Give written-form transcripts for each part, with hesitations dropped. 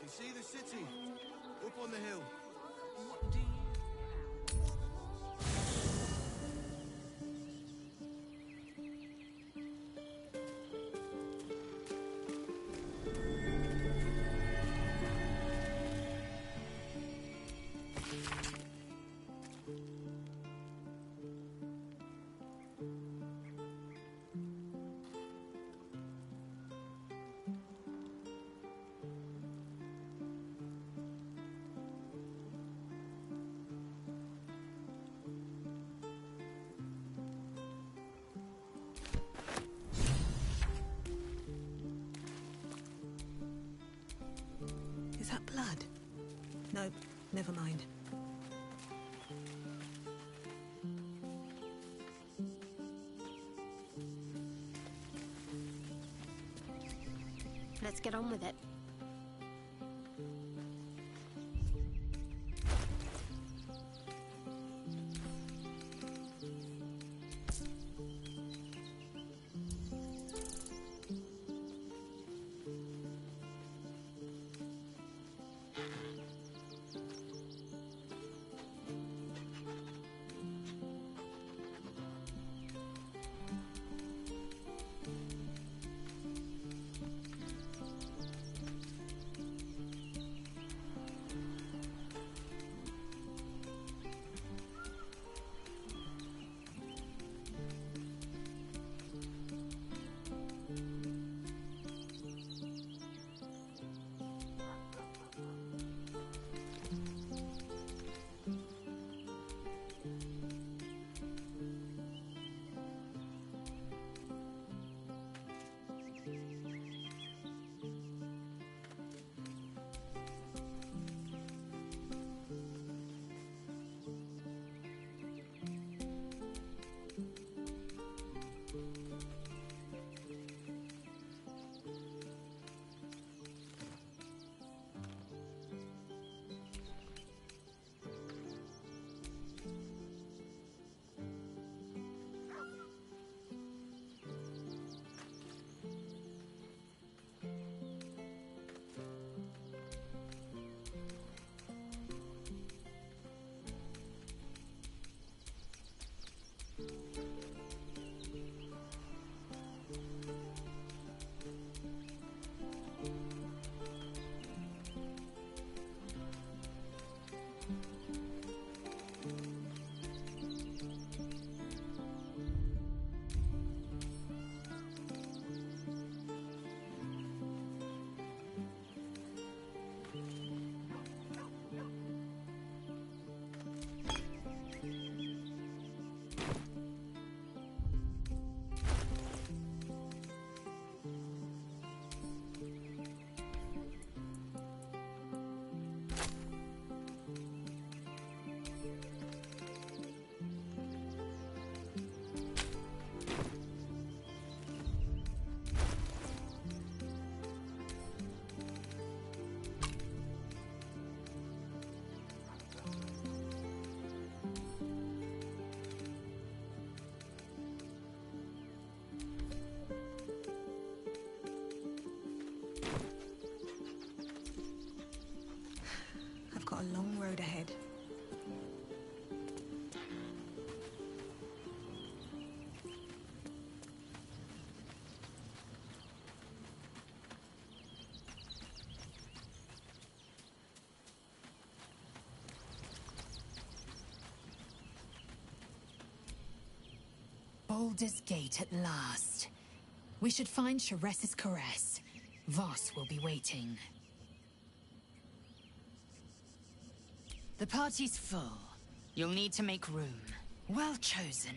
see the city? Up on the hill. What do you... Is that blood? Nope, never mind. Let's get on with it. I've got a long road ahead. Baldur's Gate at last. We should find Sharess's caress. Voss will be waiting. The party's full. You'll need to make room. Well chosen.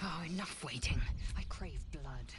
Oh, enough waiting. I crave blood.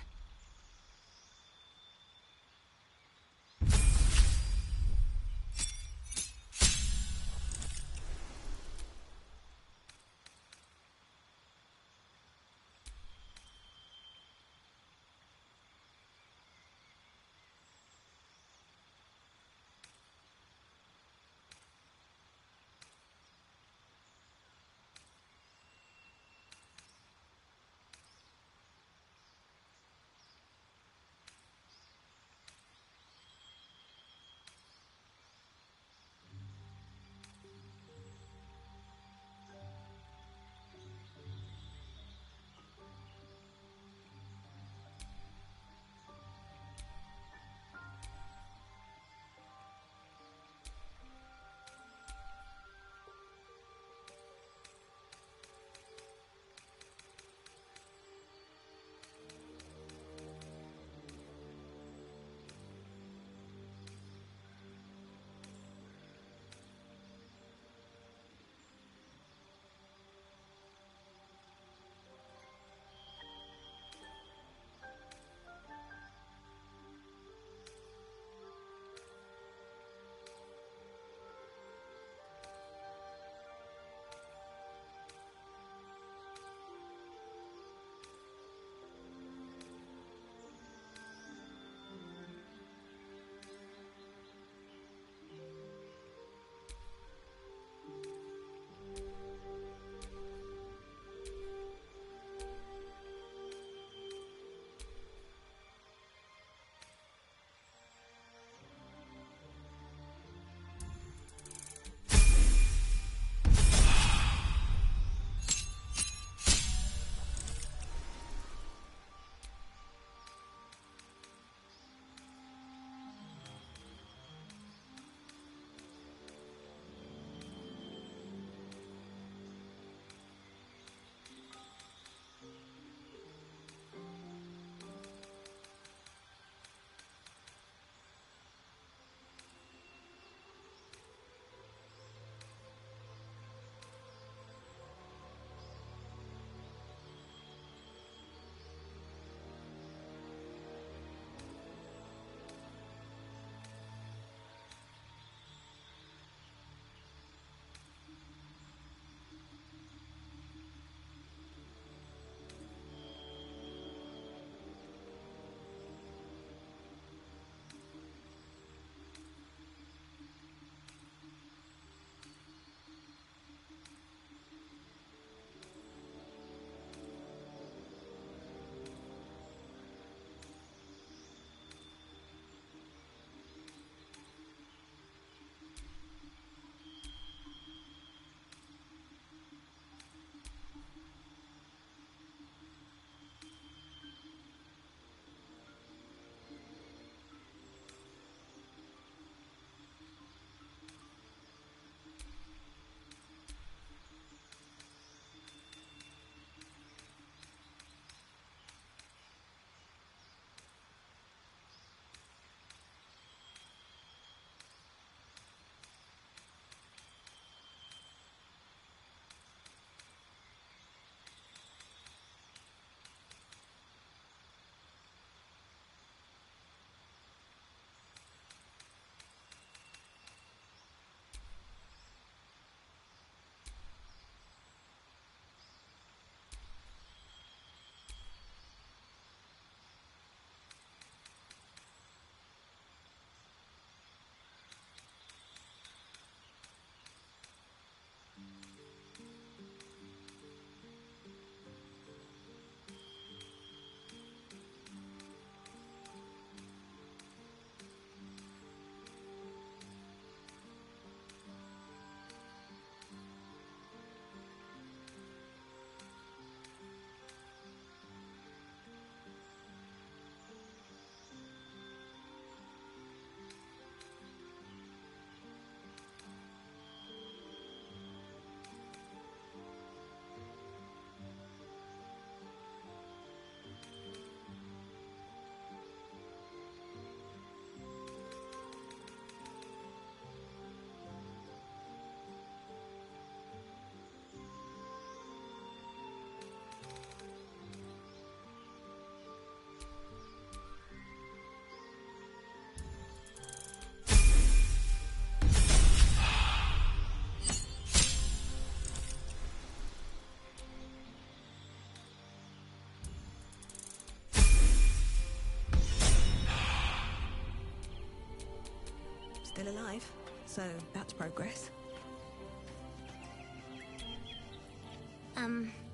still alive, so that's progress.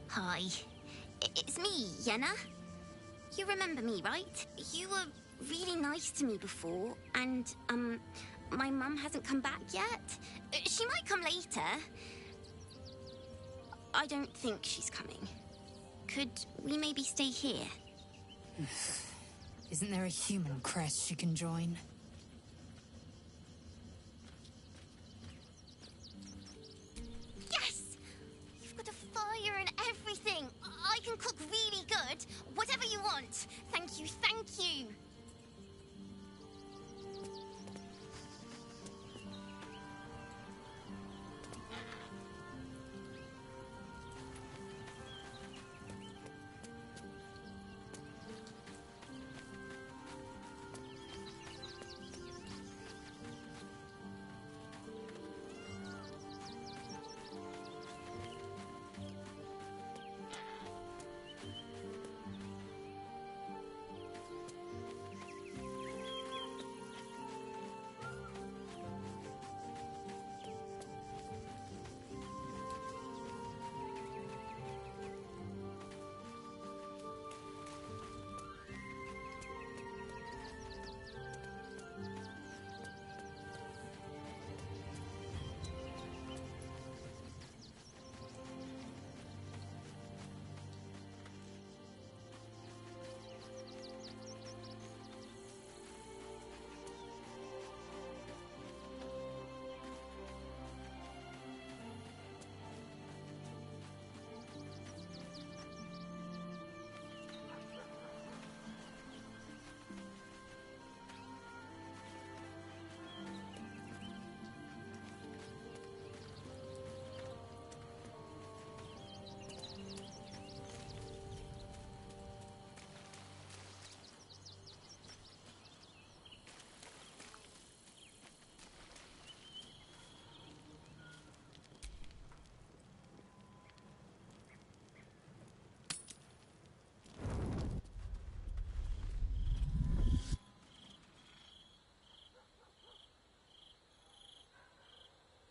Hi. It's me, Yenna. You remember me, right? You were really nice to me before, and, my mum hasn't come back yet. She might come later. I don't think she's coming. Could we maybe stay here? Isn't there a human crest she can join? Yes! You've got a fire and everything. I can cook really good. Whatever you want. Thank you, thank you.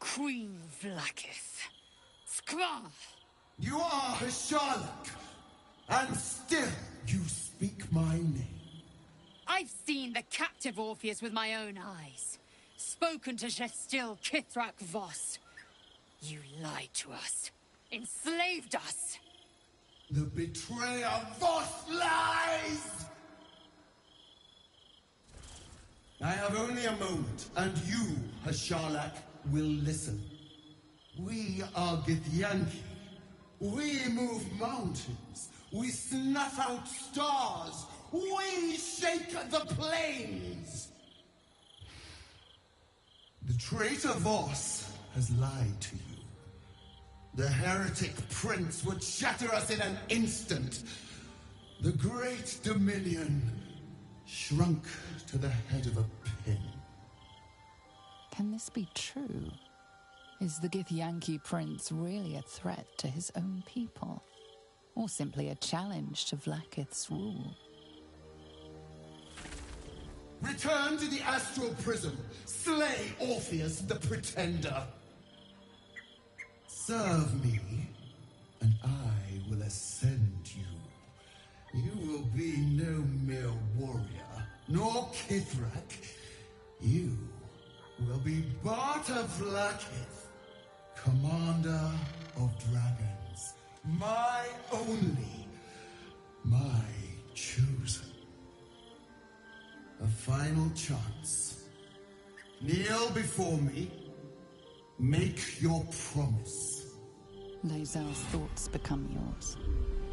Queen Vlaakith. Skra! You are Hasharlak, and still you speak my name. I've seen the captive Orpheus with my own eyes. Spoken to Gestil Kithrak Voss. You lied to us. Enslaved us. The betrayer Voss lies! I have only a moment, and you, Hasharlak, will listen. We are Githyanki. We move mountains. We snuff out stars. We shake the plains. The traitor Voss has lied to you. The heretic prince would shatter us in an instant. The great Dominion shrunk to the head of a pin. Can this be true? Is the Githyanki prince really a threat to his own people? Or simply a challenge to Vlaakith's rule? Return to the astral prism. Slay Orpheus the Pretender. Serve me, and I will ascend you. You will be no mere warrior, nor Kithrak. You will be Barta Vlaakith, commander of dragons. My only, my chosen. A final chance. Kneel before me. Make your promise. Lae'zel's thoughts become yours.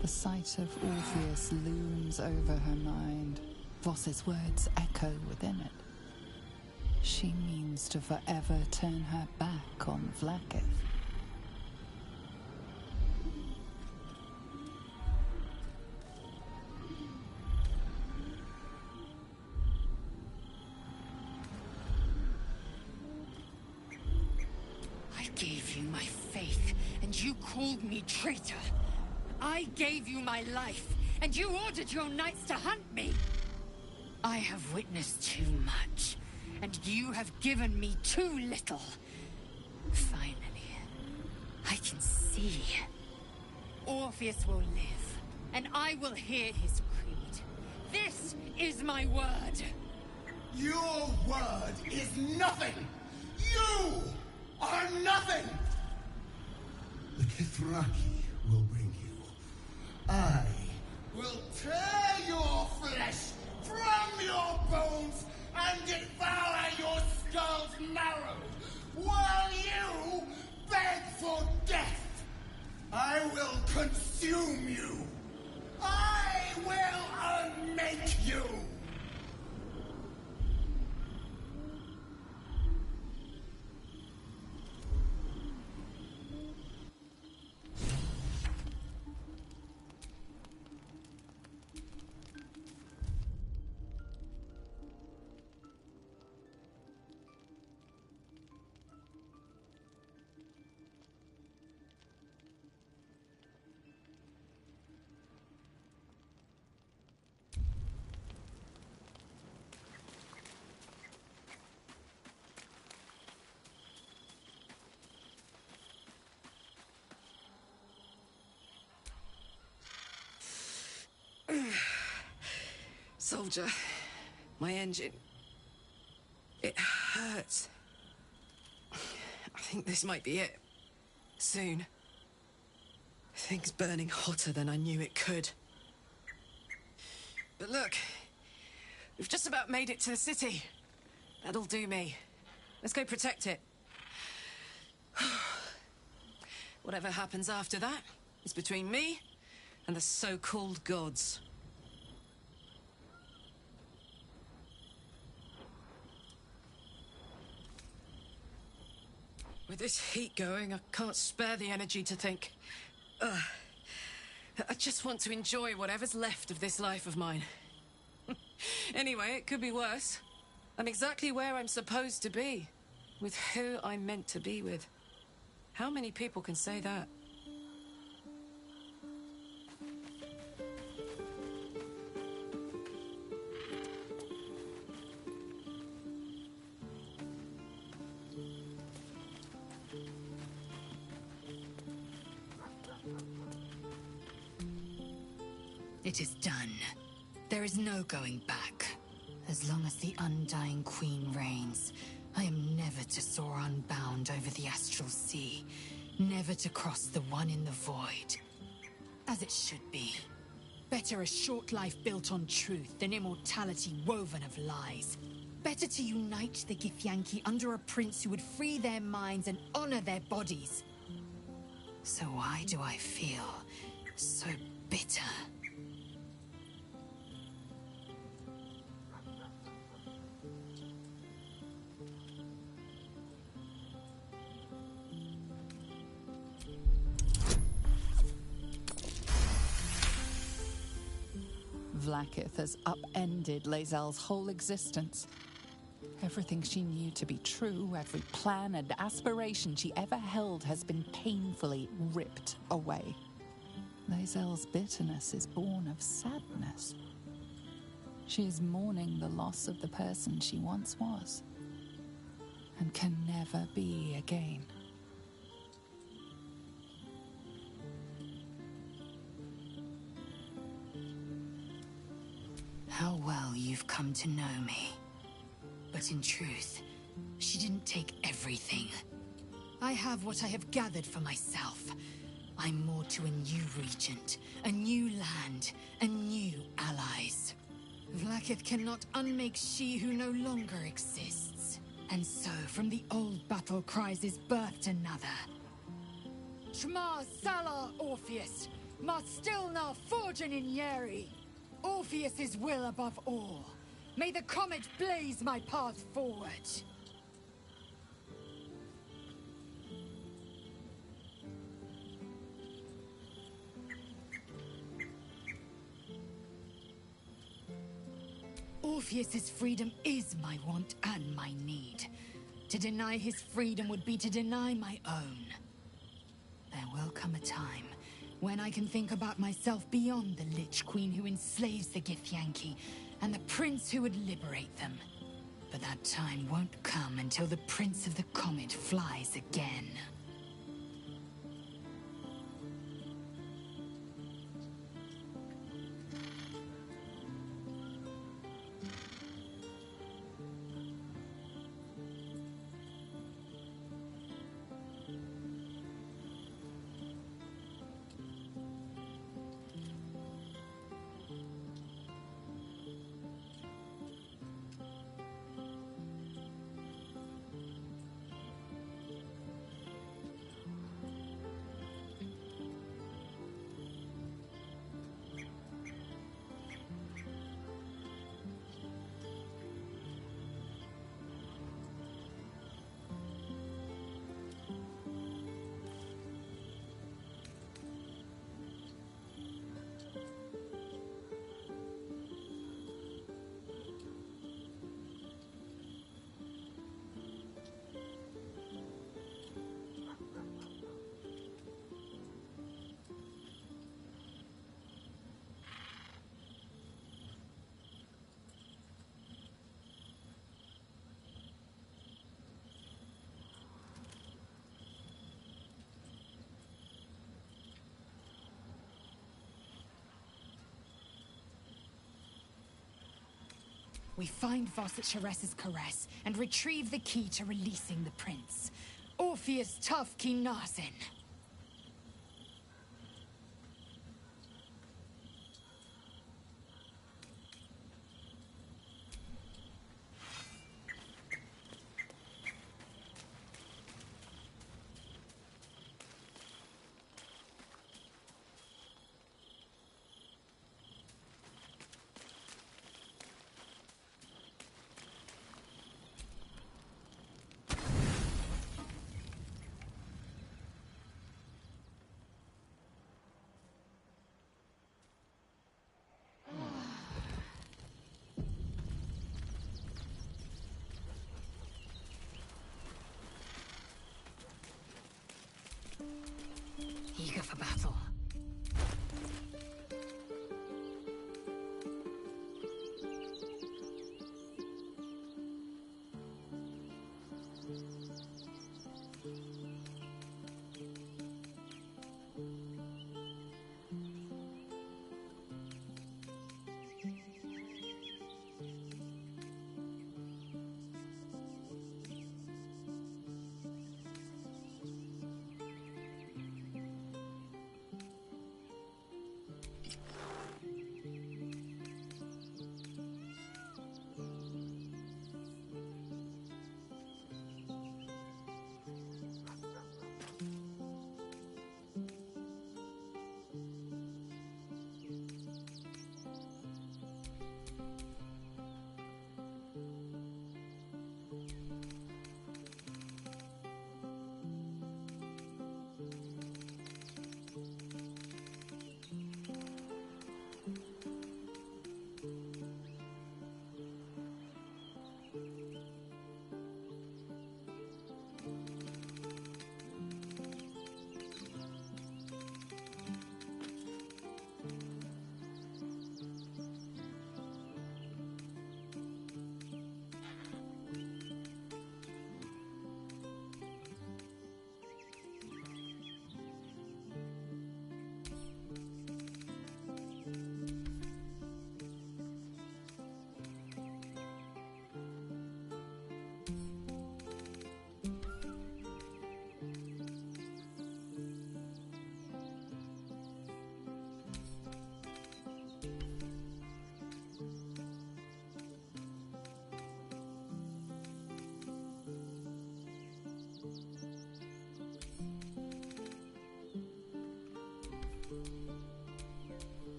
The sight of Orpheus looms over her mind. Voss's words echo within it. She means to forever turn her back on Vlaakith. I gave you my faith, and you called me traitor. I gave you my life, and you ordered your knights to hunt me. I have witnessed too much. and you have given me too little. Finally, I can see. Orpheus will live, and I will hear his creed. This is my word. Your word is nothing! You are nothing! The Kithraki will bring you. I will tear your flesh from your bones and devour your skull's marrow while you beg for death. I will consume you. I will unmake you. Soldier, my engine. It hurts. I think this might be it. Soon. Things burning hotter than I knew it could. But look, we've just about made it to the city. That'll do me. Let's go protect it. Whatever happens after that is between me and the so-called gods. With this heat going, I can't spare the energy to think. I just want to enjoy whatever's left of this life of mine. Anyway, it could be worse. I'm exactly where I'm supposed to be, with who I'm meant to be with. How many people can say that? It is done. There is no going back. As long as the Undying Queen reigns, I am never to soar unbound over the astral sea, never to cross the one in the void. As it should be. Better a short life built on truth than immortality woven of lies. Better to unite the Githyanki under a prince who would free their minds and honor their bodies. So why do I feel so bitter? Vlaakith has upended Lae'zel's whole existence. Everything she knew to be true, every plan and aspiration she ever held has been painfully ripped away. Lae'zel's bitterness is born of sadness. She is mourning the loss of the person she once was, and can never be again. How well you've come to know me. But in truth, she didn't take everything. I have what I have gathered for myself. I'm more to a new regent, a new land, and new allies. Vlaakith cannot unmake she who no longer exists. And so, from the old battle cries is birthed another. Shma Salar Orpheus, Ma Stilna Forgen in Yeri. Orpheus's will above all. May the comet blaze my path forward. Orpheus's freedom is my want and my need. To deny his freedom would be to deny my own. There will come a time when I can think about myself beyond the Lich Queen who enslaves the Githyanki, and the prince who would liberate them. But that time won't come until the Prince of the Comet flies again. We find Voss at Sharess's caress and retrieve the key to releasing the prince. Orpheus Tough Kinazin. Eager for battle.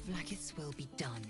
Vlaakith's will be done.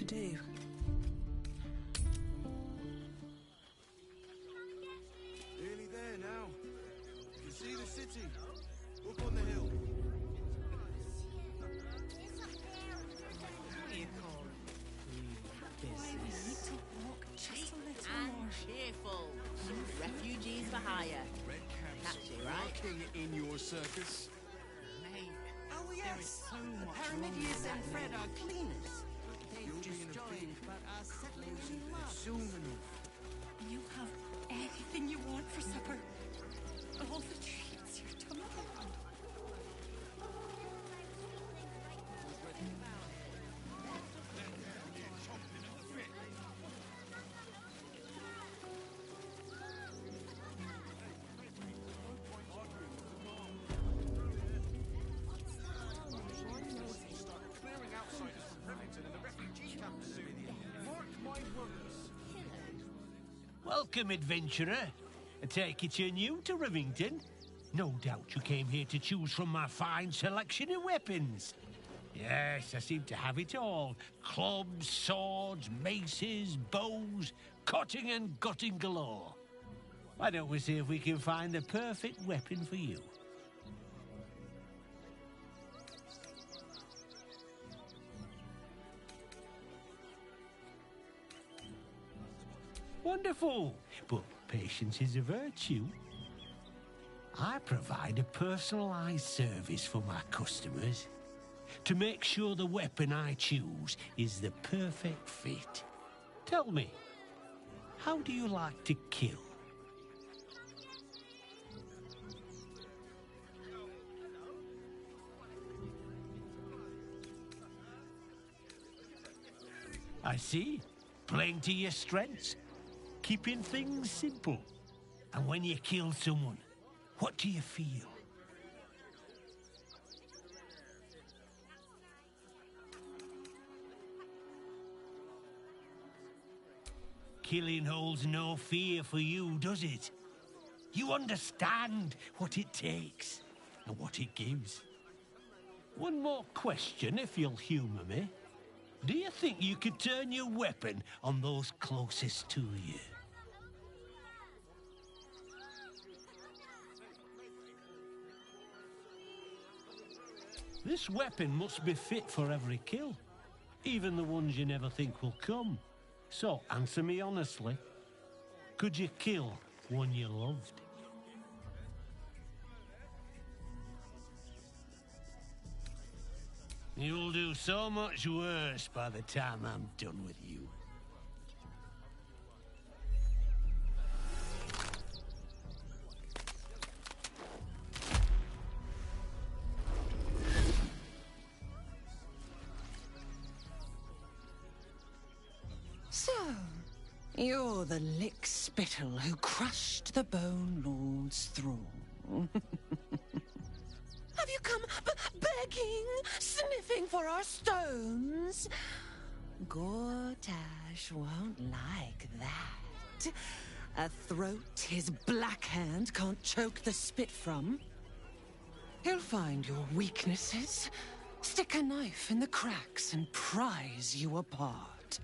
to do. Nearly there now. You see the city? Up on the hill. And cheerful. Refugees for hire. Catchy, right? King in your circus. Mate, Oh there is yes, so much Paramidius wrong and with Fred that. are cleaners. They've You'll just be in a joined, but are settling in well. Soon enough. You have anything you want for supper. All the treats your tummy can. Clearing outsiders from Remington and the refugee camp soon. Mark my words. Welcome, adventurer. I take it you're new to Rivington. No doubt you came here to choose from my fine selection of weapons. Yes, I seem to have it all. Clubs, swords, maces, bows, cutting and gutting galore. Why don't we see if we can find the perfect weapon for you? Wonderful, but patience is a virtue. I provide a personalized service for my customers to make sure the weapon I choose is the perfect fit. Tell me, how do you like to kill? I see. Playing to your strengths. Keeping things simple. And when you kill someone, what do you feel? Killing holds no fear for you, does it? You understand what it takes and what it gives. One more question, if you'll humour me. Do you think you could turn your weapon on those closest to you? This weapon must be fit for every kill, even the ones you never think will come. So, answer me honestly. Could you kill one you loved? You'll do so much worse by the time I'm done with you. So, you're the lick-spittle who crushed the Bone Lord's thrall. Have you come begging, sniffing for our stones? Gortash won't like that. A throat his black hand can't choke the spit from. He'll find your weaknesses, stick a knife in the cracks and prise you apart.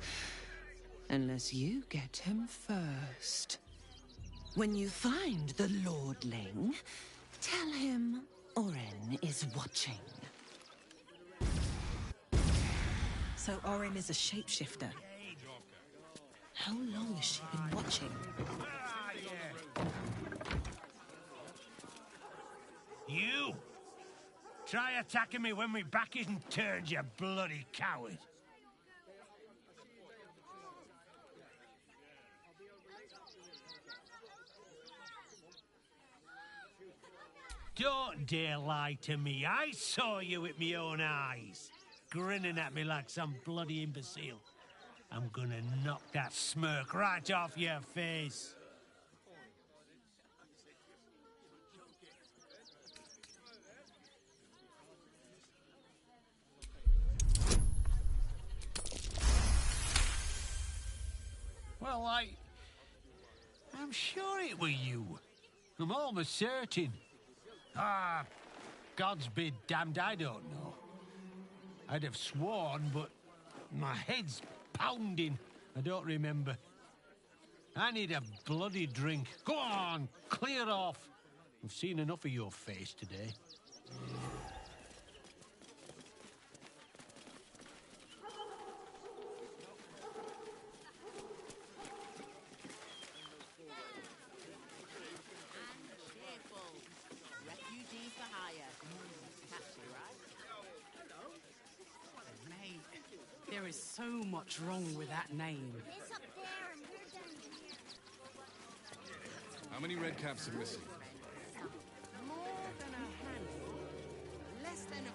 Unless you get him first. When you find the Lordling, tell him Orin is watching. So Orin is a shapeshifter. How long has she been watching? You! Try attacking me when my back isn't turned, you bloody coward! Don't dare lie to me. I saw you with my own eyes, grinning at me like some bloody imbecile. I'm gonna knock that smirk right off your face. Well, I'm sure it were you. I'm almost certain. Ah, God's be damned, I don't know. I'd have sworn, but my head's pounding. I don't remember. I need a bloody drink. Go on, clear off. I've seen enough of your face today. Refugees for hire. Catchy, right? Mate, there is so much wrong with that name. It's up there and we're down here. How many red caps are missing? More than a handful. Less than a...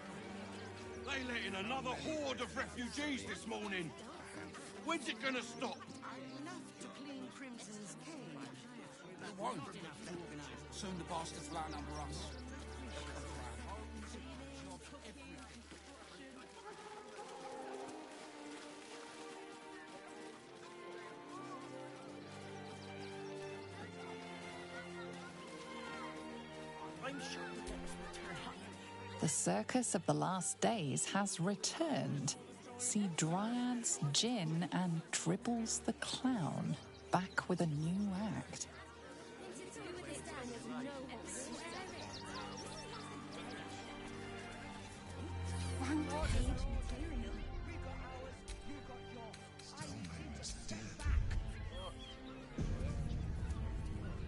They let in another horde of refugees this morning. When's it gonna stop? Enough to clean Crimson's cage. It won't. Soon the bastards will outnumber us. I'm sure the devils will turn up. The circus of the last days has returned. See Dryads, Jin, and Dribbles the Clown back with a new act.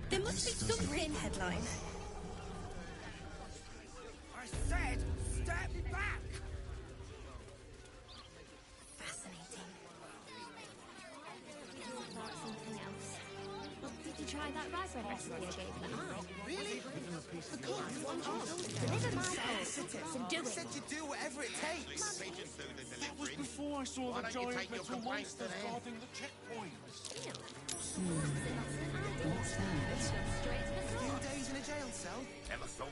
There must be some print headline. I said, step back! Fascinating. Something else. Well, did you try that raspberry recipe I gave you? Really? Of course. Deliver my post and do it. Said you'd do whatever it takes. That was before I saw the giant metal monsters guarding the checkpoints. What's that? Few days in a jail cell. Never thought.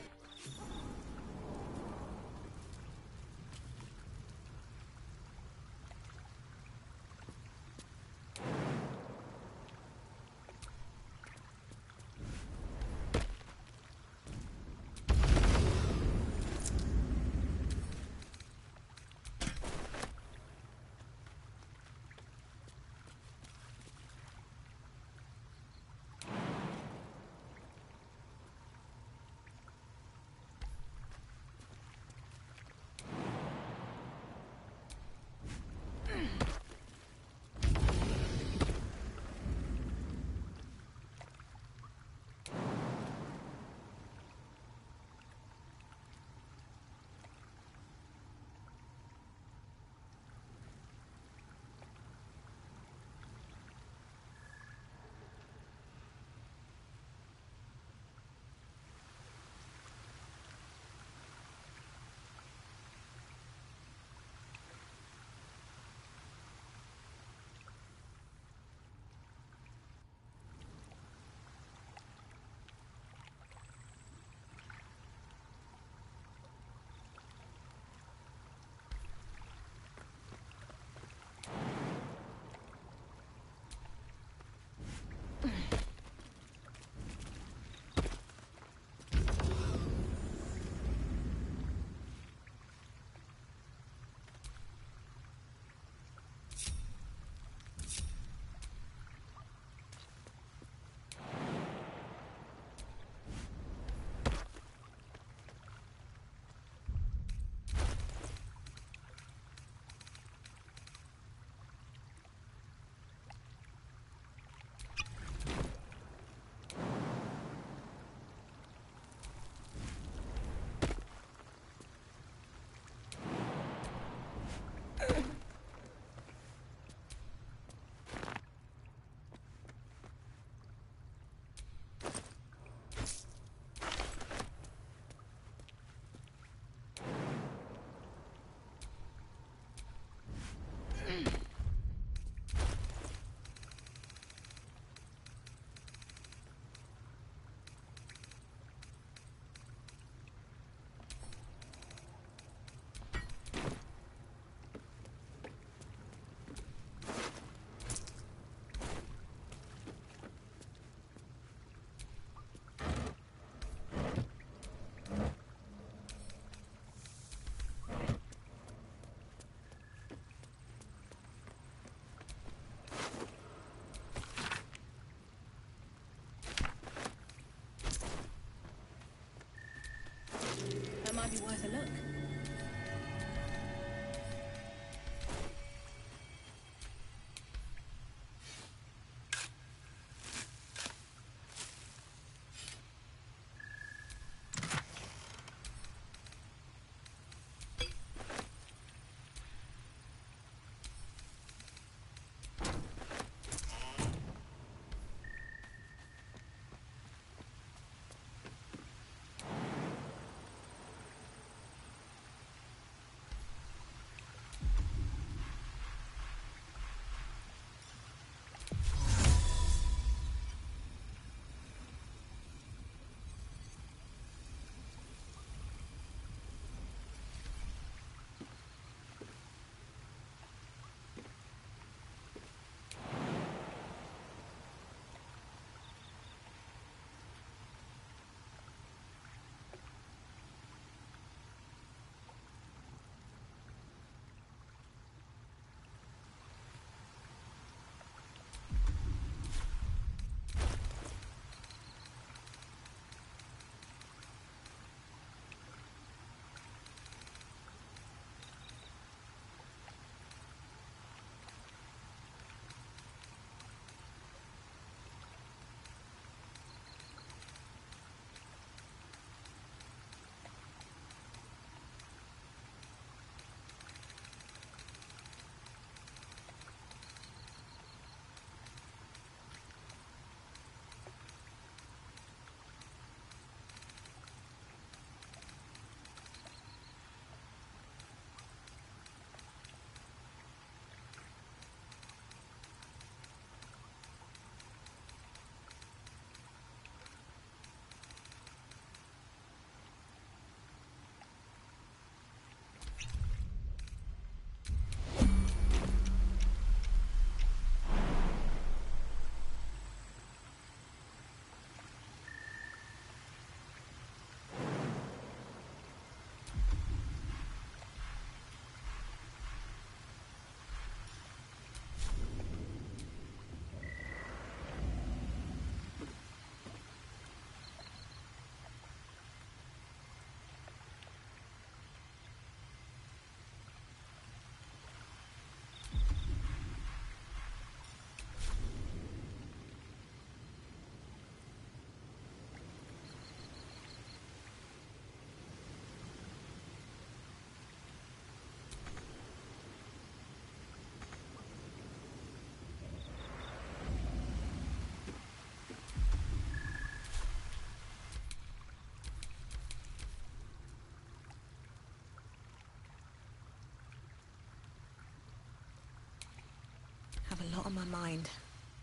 lot on my mind.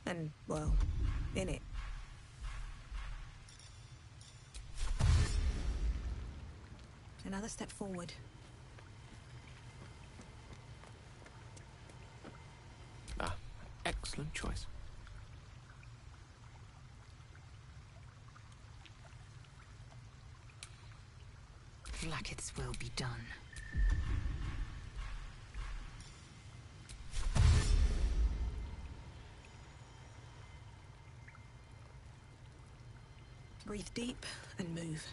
And, well, in it. Another step forward. Ah, excellent choice. Blacketh's will be done. Breathe deep and move.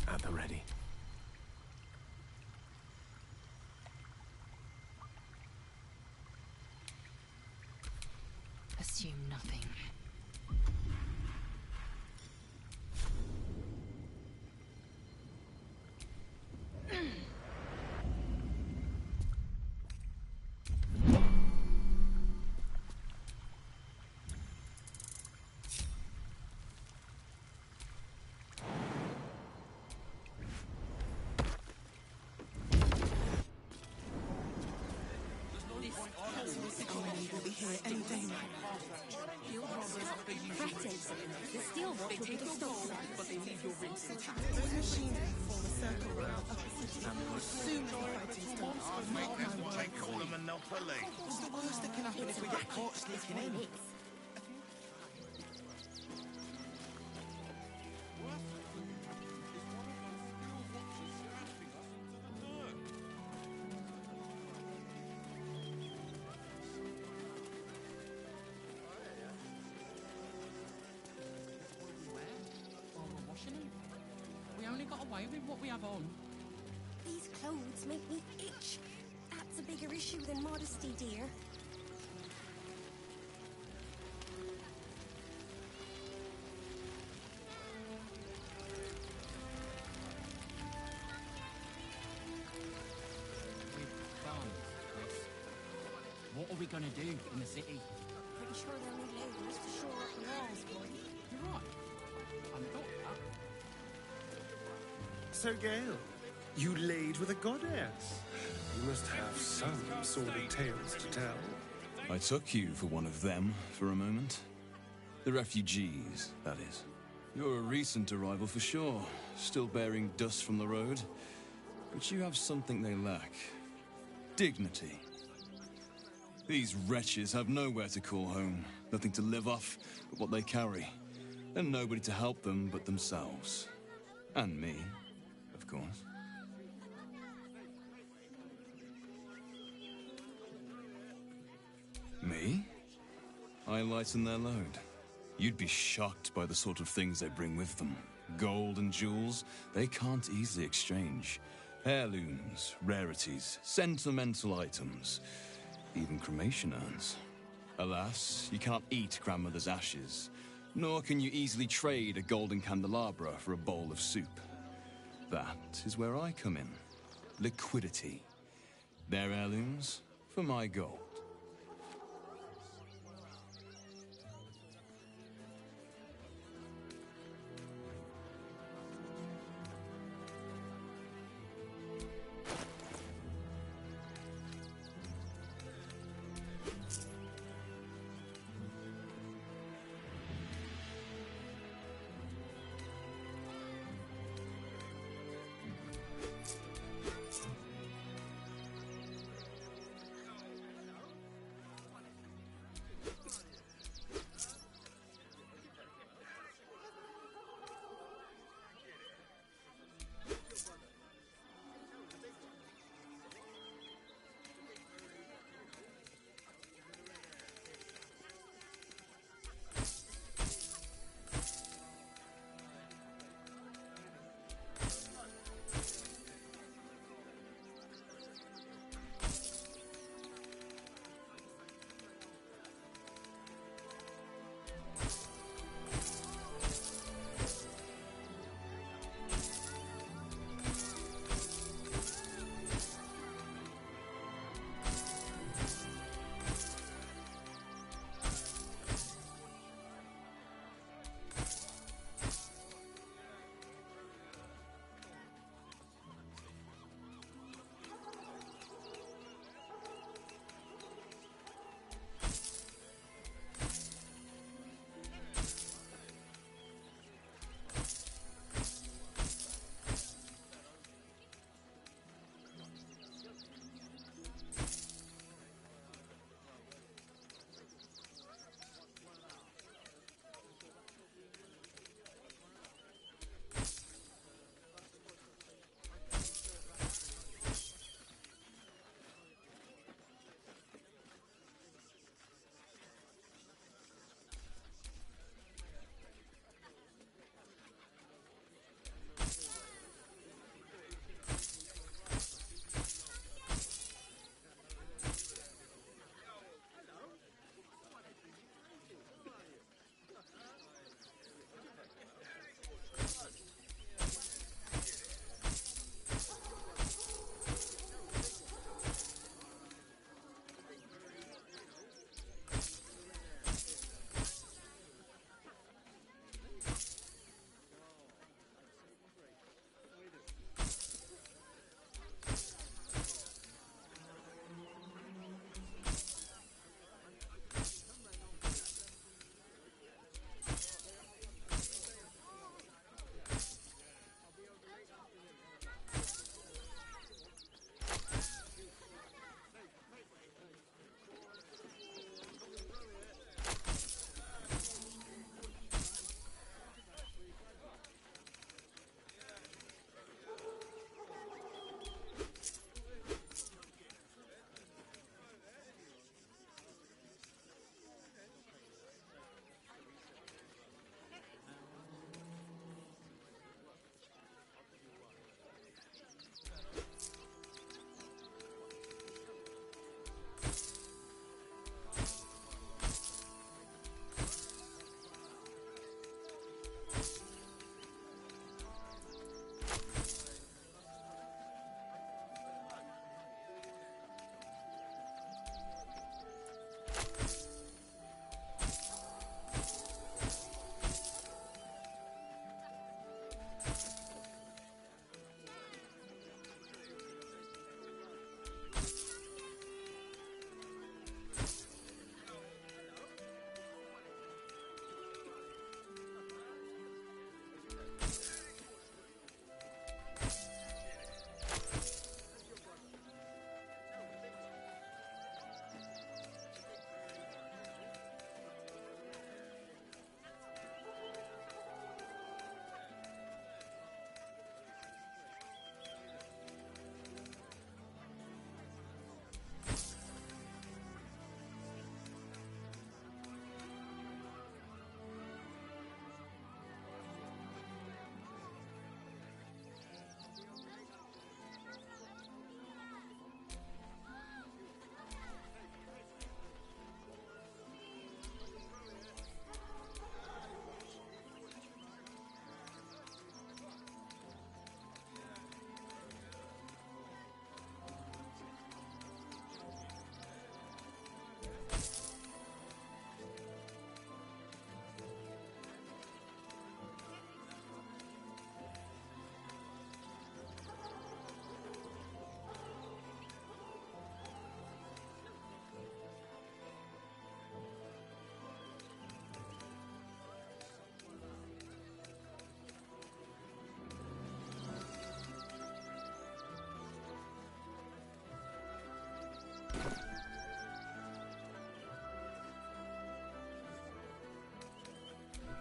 At the ready. Assume nothing. Will be here any day now. The steel watch will be the stop. But they leave your rings intact. Those machines form a circle around the upper city. Soon the fighting starts. Make them take all the monopoly. What's the worst that can happen if we get caught sneaking in? We only got away with what we have on. These clothes make me itch. That's a bigger issue than modesty, dear. What are we gonna do in the city? Pretty sure they'll need labourers to shore up the walls, boy. You're right. I'm not that. So, Gale, you laid with a goddess. You must have some sordid tales to tell. I took you for one of them for a moment. The refugees, that is. You're a recent arrival for sure, still bearing dust from the road. But you have something they lack. Dignity. These wretches have nowhere to call home, nothing to live off but what they carry, and nobody to help them but themselves. And me, of course. Me? I lighten their load. You'd be shocked by the sort of things they bring with them. Gold and jewels, they can't easily exchange. Heirlooms, rarities, sentimental items, even cremation urns. Alas, you can't eat grandmother's ashes, nor can you easily trade a golden candelabra for a bowl of soup. That is where I come in. Liquidity. Their heirlooms for my gold.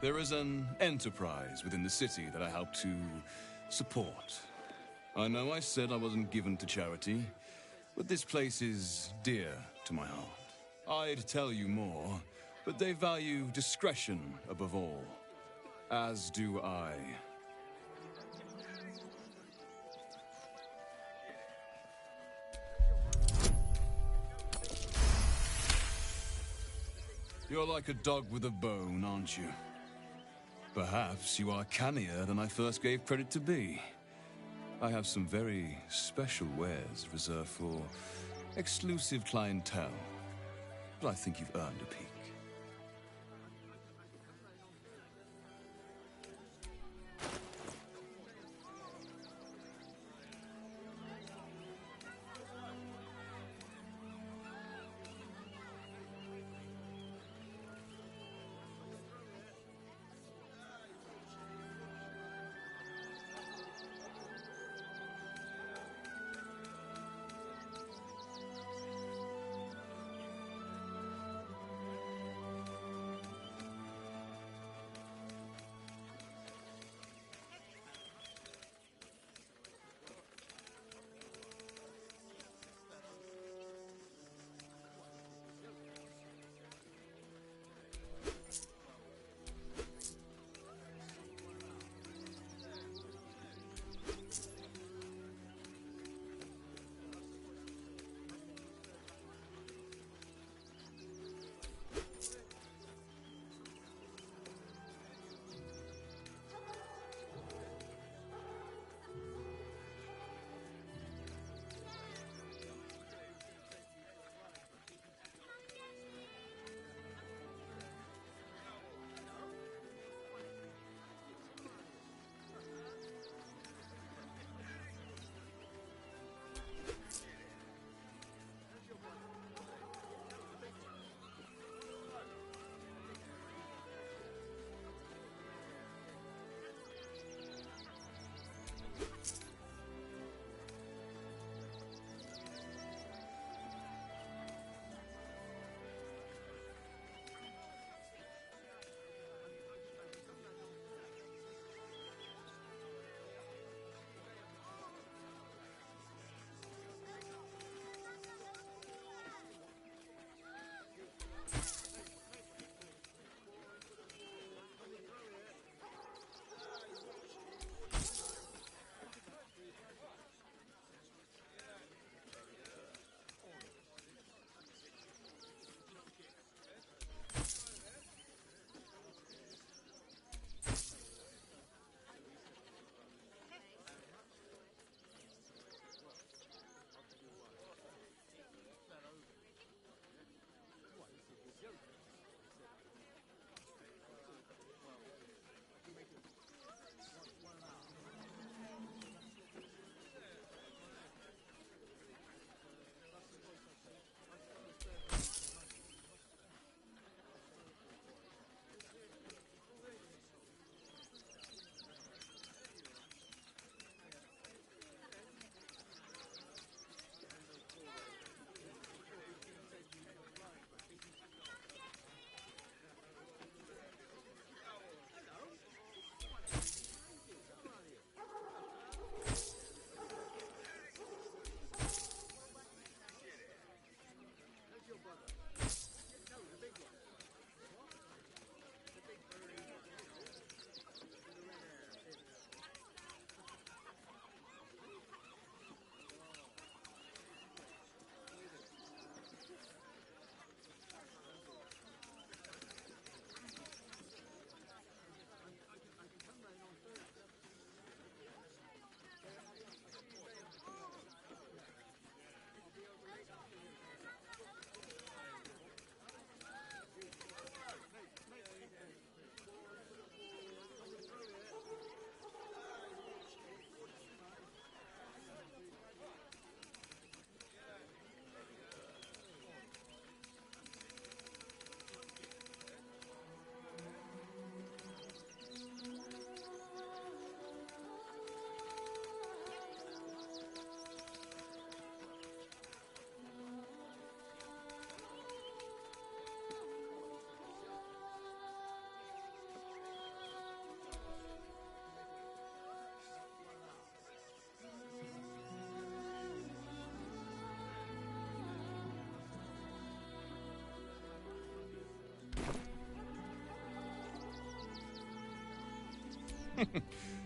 There is an enterprise within the city that I help to support. I know I said I wasn't given to charity, but this place is dear to my heart. I'd tell you more, but they value discretion above all. As do I. You're like a dog with a bone, aren't you? Perhaps you are cannier than I first gave credit to be. I have some very special wares reserved for exclusive clientele, but I think you've earned a peek.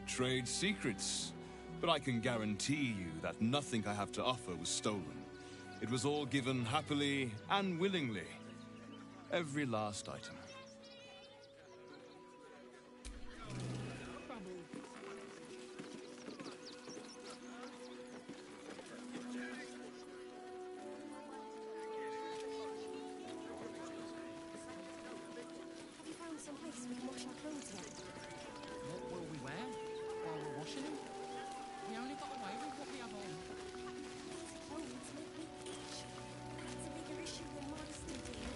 Trade secrets. But I can guarantee you that nothing I have to offer was stolen. It was all given happily and willingly. Every last item. Have you found some place we can wash our clothes in? What will we wear while we're washing them? We only got away with what we have on. Clothes make me itch. That's a bigger issue than modesty, dear.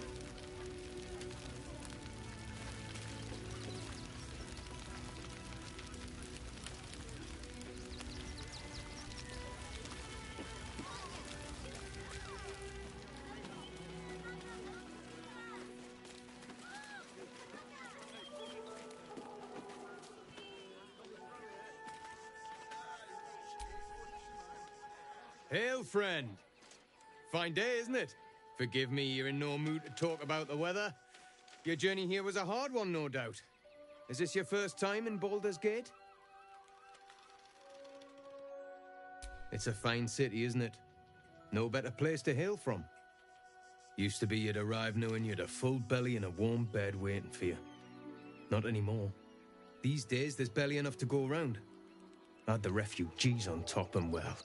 Hail, friend. Fine day, isn't it? Forgive me, you're in no mood to talk about the weather. Your journey here was a hard one, no doubt. Is this your first time in Baldur's Gate? It's a fine city, isn't it? No better place to hail from. Used to be you'd arrive knowing you'd a full belly and a warm bed waiting for you. Not anymore. These days, there's barely enough to go around. Add the refugees on top and, well,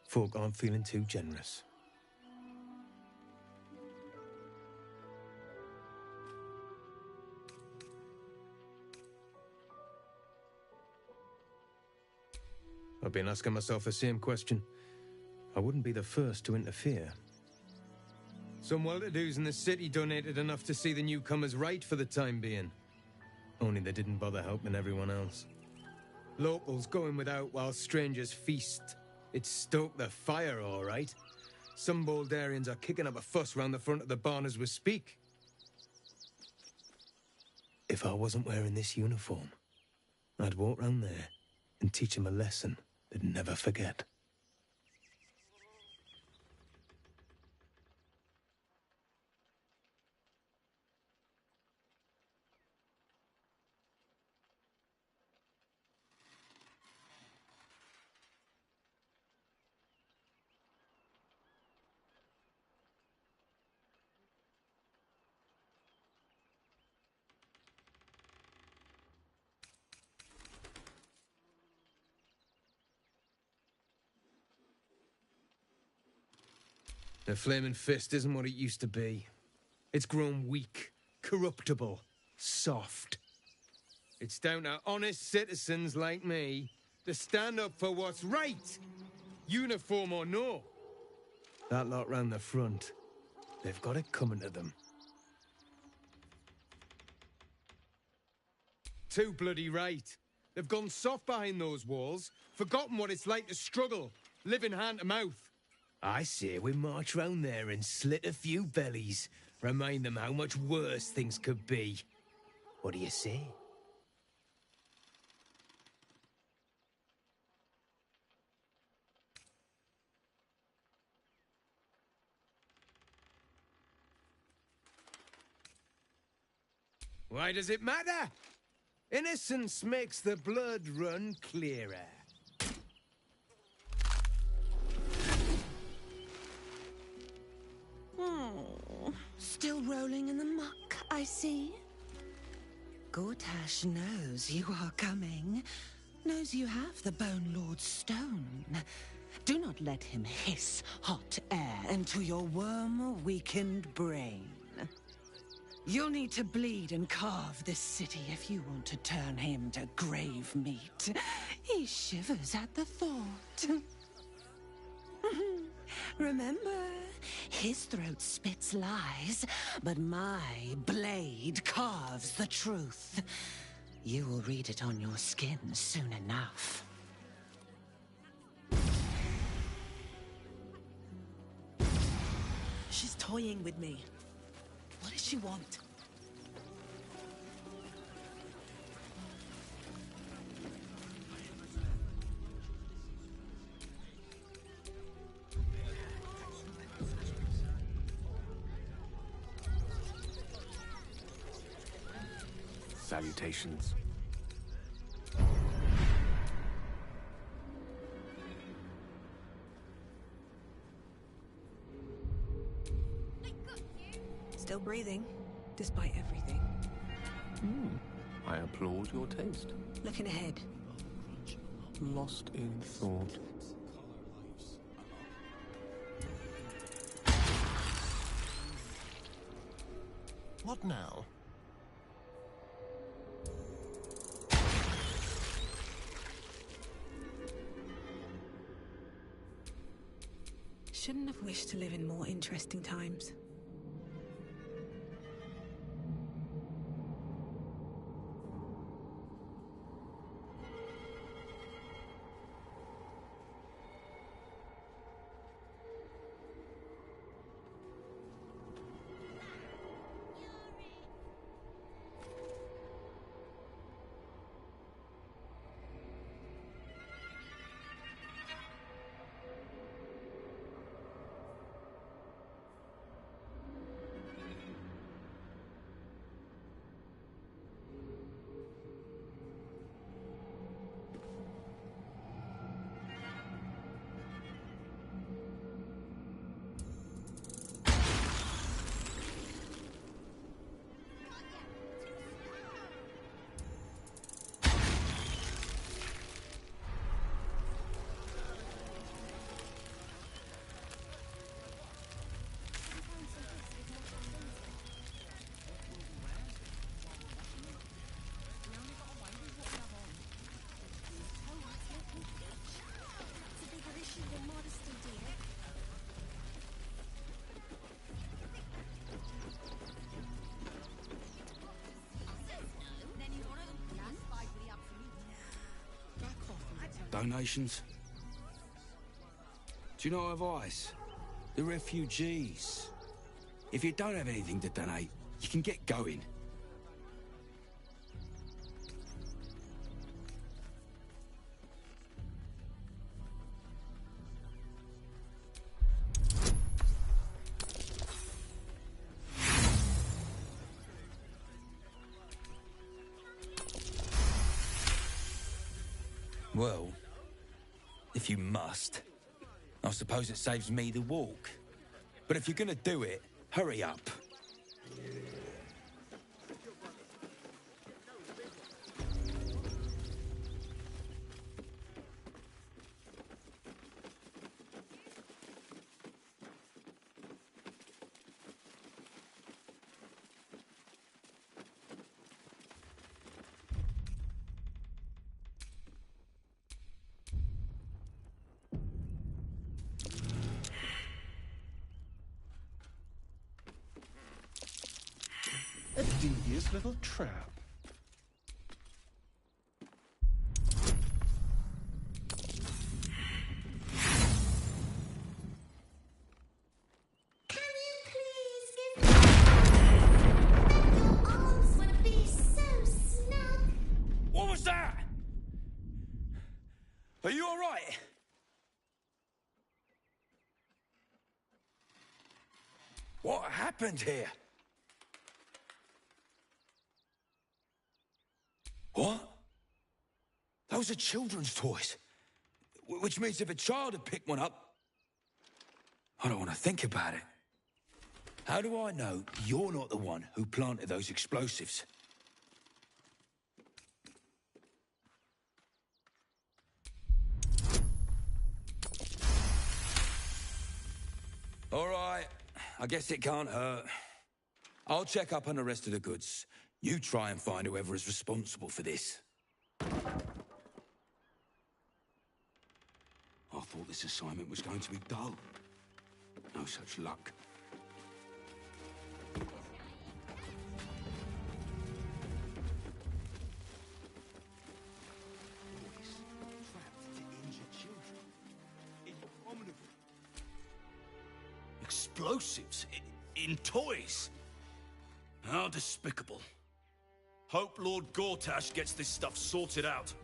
folk aren't feeling too generous. I've been asking myself the same question. I wouldn't be the first to interfere. Some well-to-dos in the city donated enough to see the newcomers right for the time being. Only they didn't bother helping everyone else. Locals going without while strangers feast. It stoked the fire, all right. Some Baldurians are kicking up a fuss round the front of the barn as we speak. If I wasn't wearing this uniform, I'd walk round there and teach them a lesson they'd never forget. The Flaming Fist isn't what it used to be. It's grown weak, corruptible, soft. It's down to honest citizens like me to stand up for what's right, uniform or no. That lot round the front, they've got it coming to them. Too bloody right. They've gone soft behind those walls, forgotten what it's like to struggle, living hand to mouth. I say we march round there and slit a few bellies. Remind them how much worse things could be. What do you say? Why does it matter? Innocence makes the blood run clearer. Oh, still rolling in the muck, I see. Gortash knows you are coming. Knows you have the Bone Lord's stone. Do not let him hiss hot air into your worm-weakened brain. You'll need to bleed and carve this city if you want to turn him to grave meat. He shivers at the thought. Remember, his throat spits lies, but my blade carves the truth. You will read it on your skin soon enough. She's toying with me. What does she want? Salutations. breathing, despite everything. I applaud your taste. Looking ahead. Lost in thought. What now? Shouldn't have wished to live in more interesting times. Donations? Do you know advice? The refugees. If you don't have anything to donate, you can get going. Well, if you must, I suppose it saves me the walk. But if you're gonna do it, hurry up. A devious little trap. What was that? Are you all right? What happened here? What? Those are children's toys. Which means if a child had picked one up... I don't want to think about it. How do I know you're not the one who planted those explosives? All right. I guess it can't hurt. I'll check up on the rest of the goods. You try and find whoever is responsible for this. I thought this assignment was going to be dull. No such luck. Trapped to injure children. Abominable. Explosives in toys. How despicable. Hope Lord Gortash gets this stuff sorted out.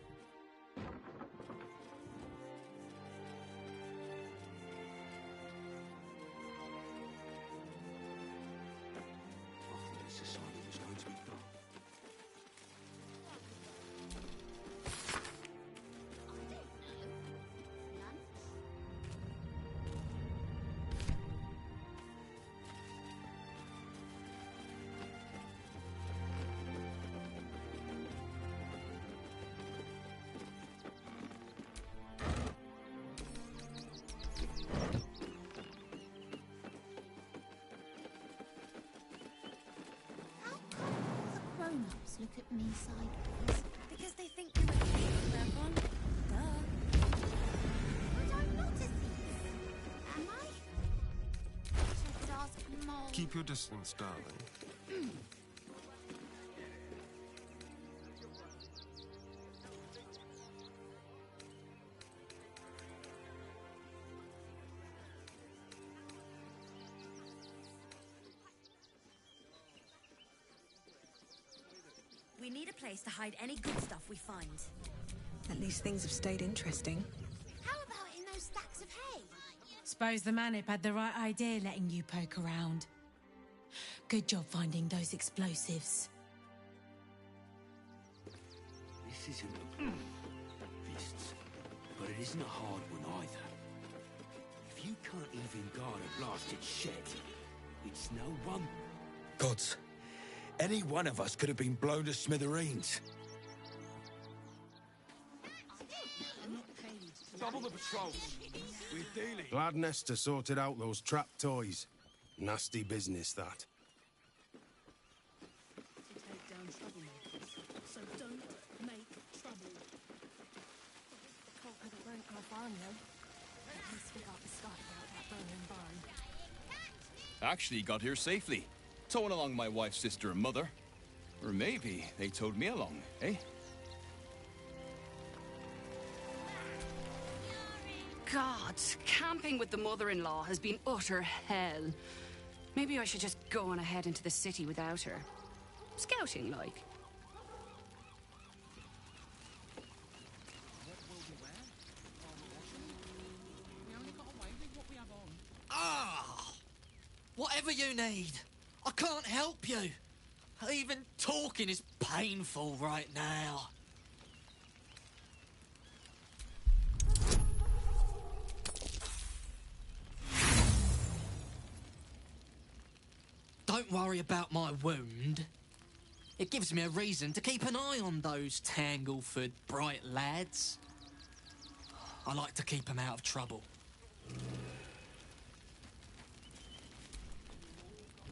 always look at me sideways? Because they think you're a thief, Reverend. Duh. But I'm not a thief, am I? Just ask Mole. Keep your distance, darling. We need a place to hide any good stuff we find. At least things have stayed interesting. How about in those stacks of hay? Suppose the Manip had the right idea letting you poke around. Good job finding those explosives. This isn't a fists, but it isn't a hard one either. If you can't even guard a blasted shed, it's no one. Gods, any one of us could have been blown to smithereens. Double the patrols. We're dealing. Glad Nestor sorted out those trap toys. Nasty business, that. To take down troublemakers, so don't make trouble. Can't have it burnt our barn, though. At least we got the Scott out that burning barn. Actually got here safely. Towing along my wife's sister and mother. Or maybe they towed me along, eh? God, camping with the mother-in-law has been utter hell. Maybe I should just go on ahead into the city without her. Scouting, like. Ah! Whatever you need. I can't help you. Even talking is painful right now. Don't worry about my wound. It gives me a reason to keep an eye on those Tangleford bright lads. I like to keep them out of trouble.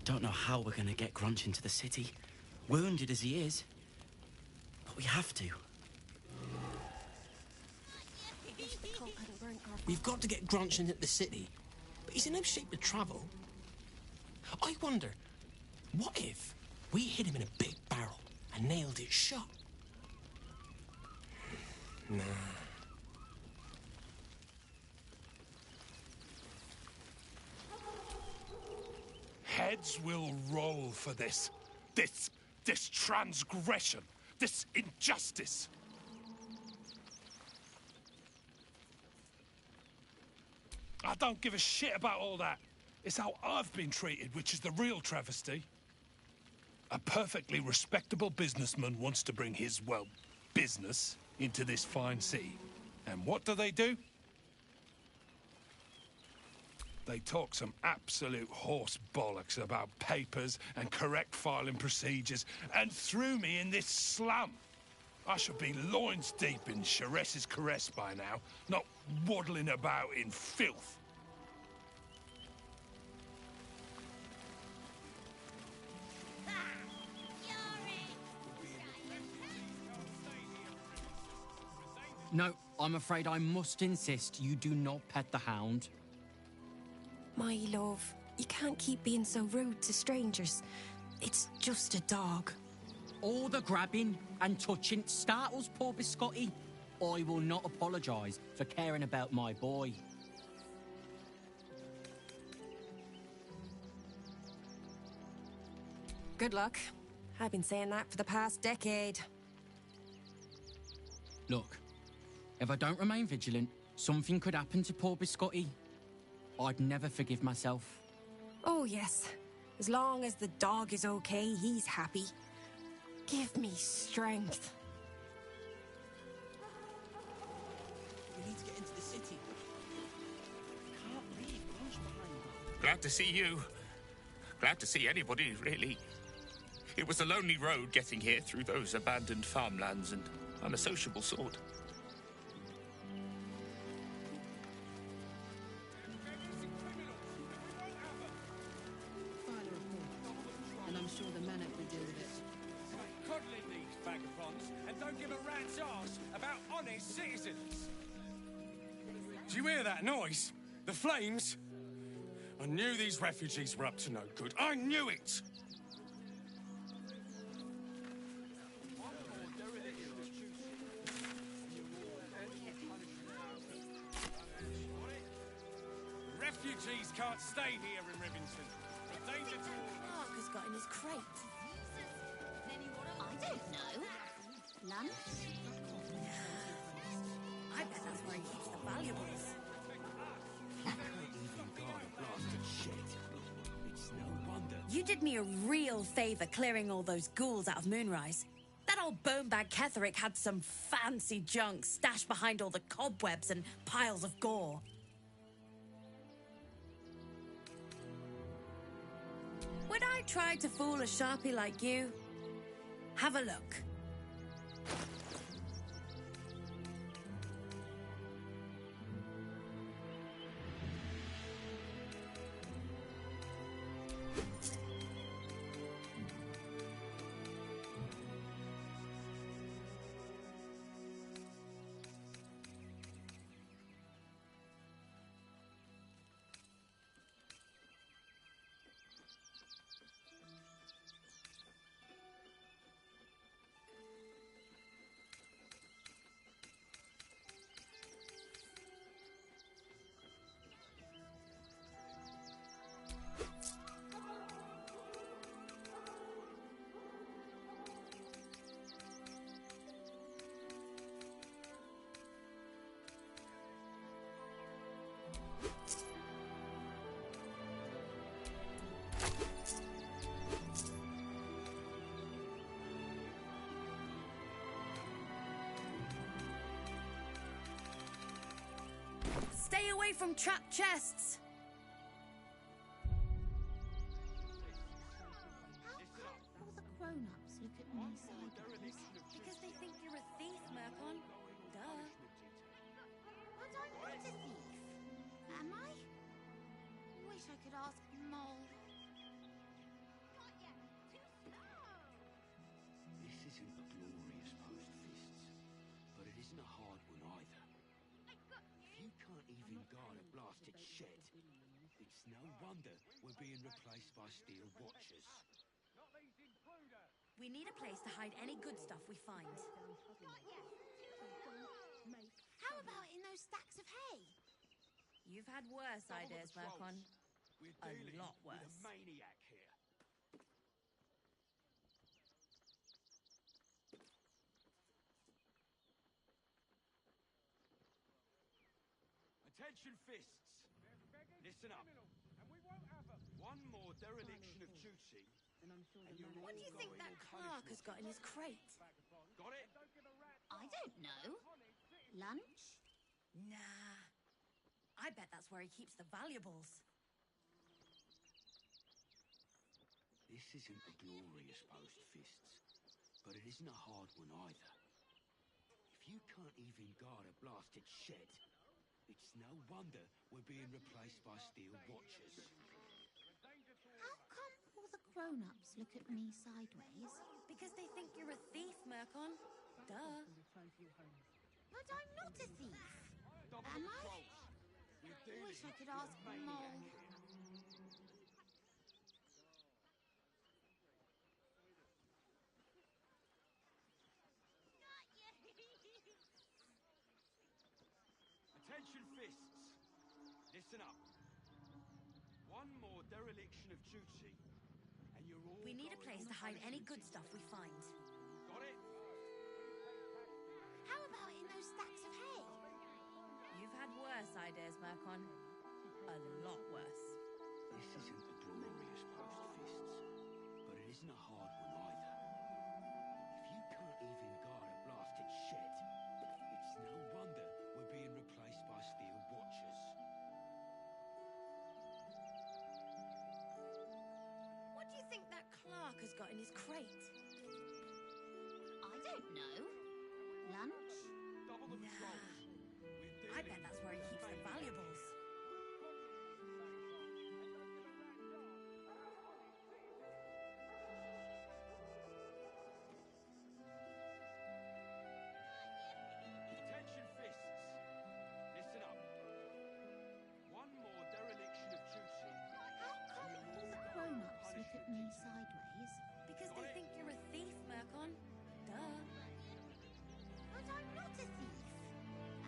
Don't know how we're gonna get Grunch into the city, wounded as he is. But we have to. We've got to get Grunch into the city, but he's in no shape to travel. I wonder, what if we hit him in a big barrel and nailed it shut? Nah. Heads will roll for this. This transgression. This injustice. I don't give a shit about all that. It's how I've been treated, which is the real travesty. A perfectly respectable businessman wants to bring his, well, business into this fine city. And what do? They talk some absolute horse bollocks about papers and correct filing procedures and threw me in this slum. I should be loins deep in Sharess's caress by now, not waddling about in filth. No, I'm afraid I must insist you do not pet the hound. My love, you can't keep being so rude to strangers. It's just a dog. All the grabbing and touching startles poor Biscotti. I will not apologise for caring about my boy. Good luck. I've been saying that for the past decade. Look, if I don't remain vigilant, something could happen to poor Biscotti. I'd never forgive myself. Oh, yes. As long as the dog is okay, he's happy. Give me strength. We need to get into the city. Can't leave Grunch behind. Glad to see you. Glad to see anybody, really. It was a lonely road getting here through those abandoned farmlands, and I'm a sociable sort. File a report, and I'm sure the Manip will deal with it. arms and don't give a rat's arse about honest citizens. Do you hear that noise? The flames? I knew these refugees were up to no good. I knew it! Refugees can't stay here in Rivington. The danger to all. Mark has got in his crate. I don't know. Lunch? I bet that's where he keeps the valuables. You did me a real favour clearing all those ghouls out of Moonrise. That old bonebag Ketherick had some fancy junk stashed behind all the cobwebs and piles of gore. Would I try to fool a sharpie like you? Have a look. Stay away from trapped chests! All the grown-ups look at me sideways. Because they think you're a thief, Mercon. Duh. But I'm not a thief. Am I? Wish I could ask Mole. This isn't a glorious post, Fists, but it isn't a hard one either. If you can't even guard a blasted shed, it's no wonder we're being replaced by steel watchers. We need a place to hide any good stuff we find. How about in those stacks of hay? You've had worse ideas, Mercon. A lot worse. With a maniac here. Attention, Fists! Listen up. One more dereliction of duty, and you're all What do you think going that on Clark has got in his crate? Got it? I don't know. Lunch? Nah. I bet that's where he keeps the valuables. This isn't a glorious post, Fists, but it isn't a hard one either. If you can't even guard a blasted shed, it's no wonder we're being replaced by steel watchers. How come all the grown-ups look at me sideways? Because they think you're a thief, Mercon. Duh. But I'm not a thief. Am I? Wish I could ask Mole. Attention, Fists! Listen up. One more dereliction of duty, and you're all We need a place to hide any good stuff we find. Got it? How about in those stacks of hay? You've had worse ideas, Mercon. A lot worse. This isn't a glorious post, Fists, but it isn't a hard one either. If you can't even guard a blasted shed, it's no wonder we're being replaced by steel watchers. What do you think that Clark has got in his crate? I don't know. Lunch? Double the patrols. I bet that's where he keeps the valuables. at me sideways. Because they think you're a thief, Murkon. Duh. But I'm not a thief.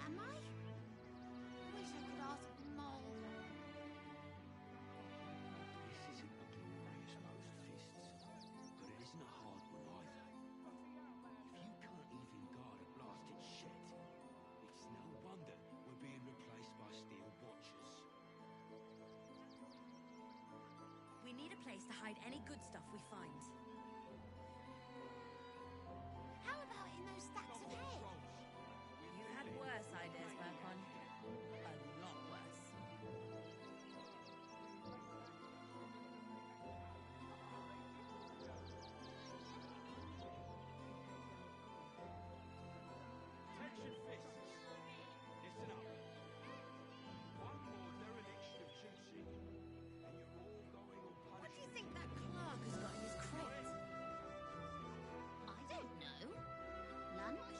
Am I? Wish I could ask Mole. This isn't a glorious most fists, but it isn't a hard one either. If you can't even guard a blasted shed, it's no wonder we're being replaced by steel watchers. We need a place to hide any good stuff we find. How about in those stacks of hay? You've had worse ideas, Murkon. A lot worse. Attention fists! Listen up. One more dereliction of duty, and you're all going on punishment. What do you think that clerk has got in his crate? I don't know. Lunch?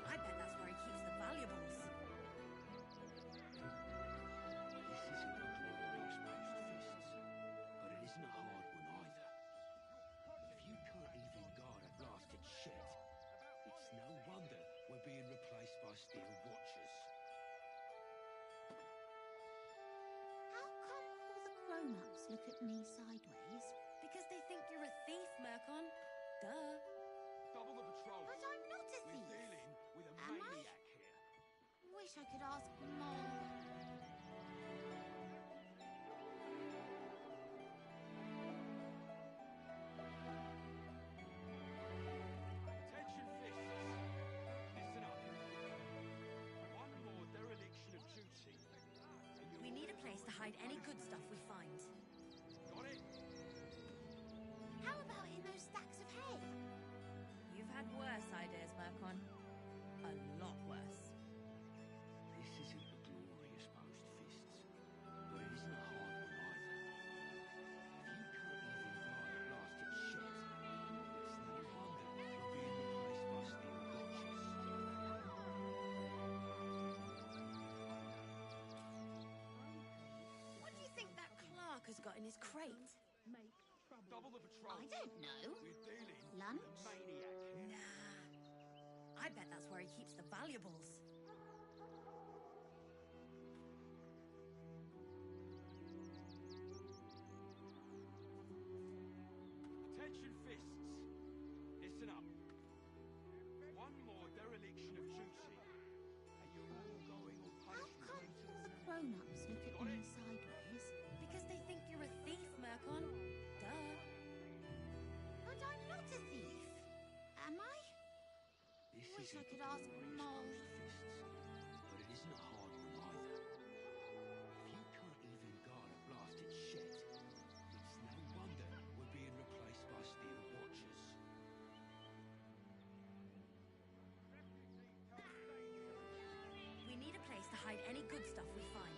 I bet that's where he keeps the valuables. This isn't a glorious most fists, but it isn't a hard one either. If you can't even guard a blasted shed, it's no wonder we're being replaced by steel watchers. How come all the grown-ups look at me sideways? Because they think you're a thief, Murkon. Duh. Double the patrol. But I'm not a We're thief. dealing with a Am I? maniac here. Wish I could ask Mole. Attention fists! Listen up. One more dereliction of duty, and you're We need a all place to hide any good stuff we find. got it? How about in those stacks of hay? You've had worse ideas, Murkon. A lot worse. This isn't a glorious most fists, but it isn't a hard one either. If you can't even guard a blasted shed, it's no wonder you're being replaced by steel watchers. What do you think that clerk has got in his crate? Double the patrol. I don't know. We're dealing Lunch? with a maniac here. Nah. I bet that's where he keeps the valuables. Attention fists! Listen up. One more dereliction of duty, and you're all going on How punishment. come all the grown-ups look at me sideways? Because they think you're a thief, Murkon. Duh. But I'm not a thief. Am I? This Wish I isn't could a ask glorious Mole. most fists, but it isn't a hard one either. If you can't even guard a blasted shed, it's no wonder we're being replaced by steel watchers. We need a place to hide any good stuff we find.